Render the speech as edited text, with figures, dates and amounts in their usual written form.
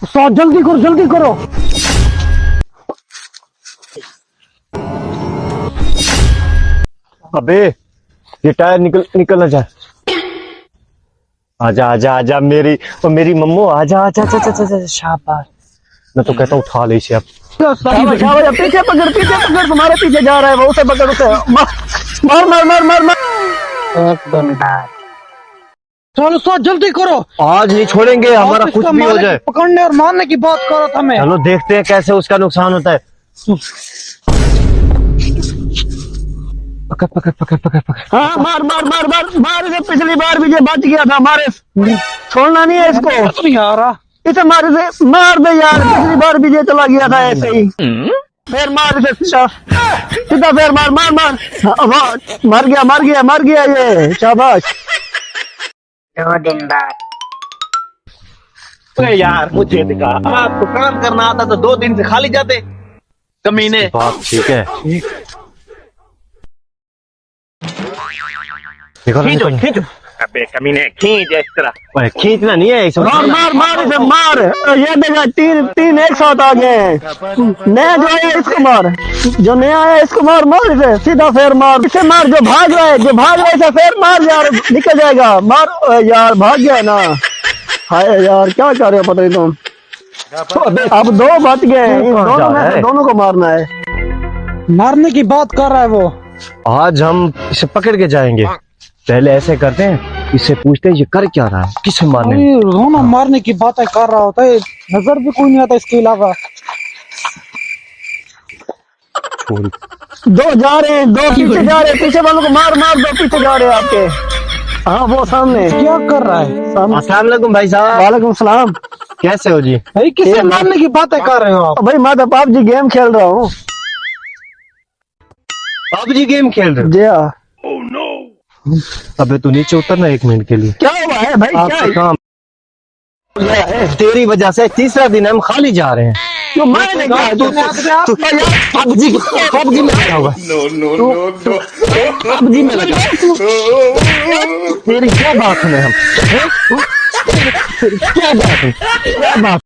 उस्ताद जल्दी करो जल्दी करो। अबे ये टायर निकलना चाहे। आजा आजा आजा मेरी मम्मू आजा आजा आजा आजा आजा शाबाश। मैं तो कहता हूँ उठा ले इसे अब। पीछे पकड़ तुम्हारे पीछे जा रहा है वो, उसे पकड़ उसे मार मार मार मार मार। चलो उस्ताद जल्दी करो। आज नहीं छोड़ेंगे, हमारा कुछ भी हो जाए। पकड़ने और मारने की बात करो था मैं। चलो देखते हैं कैसे उसका नुकसान होता है। पकड़ पकड़ पकड़ पकड़ पकड़। हाँ मार मार मार मार मार इसे। पिछली बार भी ये बच गया था हमारे, छोड़ना नहीं है इसको। नहीं आ रहा इसे, मार इसे मार दे यार। पिछली बार भी ये चला गया था ऐसे ही। फिर मार इसे सीधा सीधा, फिर मार मार मार। मर गया मर गया मर गया ये, शाबाश। 2 दिन बाद। अरे यार मुझे दिखा, आपको काम करना आता तो 2 दिन से खाली जाते कमीने। बात ठीक है। खींचो खींचो। अबे कमीने खींच इस तरह। ओए, खींचना नहीं है इसमें। मार मार मार इसे मार। ये देखा तीन एक साथ आ गए। नया जो है इसको मार, जो नया है इसको मार मार इसे सीधा, फिर मार इसे मार। जो भाग रहा है इसे फिर मार यार, निकल जाएगा। मार यार, भाग गया ना। हाय यार क्या कर रहे हो पता नहीं तुम। अब 2 बच गए, दोनों को मारना है। मारने की बात कर रहा है वो। आज हम इसे पकड़ के जाएंगे। पहले ऐसे करते हैं, इससे पूछते हैं ये कर क्या रहा है, किसे मारने। रोना मारने की बातें कर रहा होता है, नजर भी कोई नहीं आता इसके अलावा। 2 जा रहे हैं, 2 पीछे जा रहे हैं। पीछे वालों को मार मार, 2 पीछे जा रहे हैं आपके। हाँ वो सामने क्या कर रहा है। अस्सलाम वालेकुम भाई साहब। वालेकुम सलाम। कैसे हो जी? भाई किसे मारने की बातें कर रहे हो आप? भाई मैं तो PUBG गेम खेल रहा हूँ। PUBG गेम खेल रहे हो? जी हाँ। अबे तू नीचे उतरना 1 मिनट के लिए। क्या हुआ है भाई? क्या आपका है? काम तेरी वजह से तीसरा दिन हम खाली जा रहे हैं। क्यों मैंने कहा PUBG में लगा हुआ। PUBG में लगा। तेरी क्या बात है? हम क्या बात है? क्या बात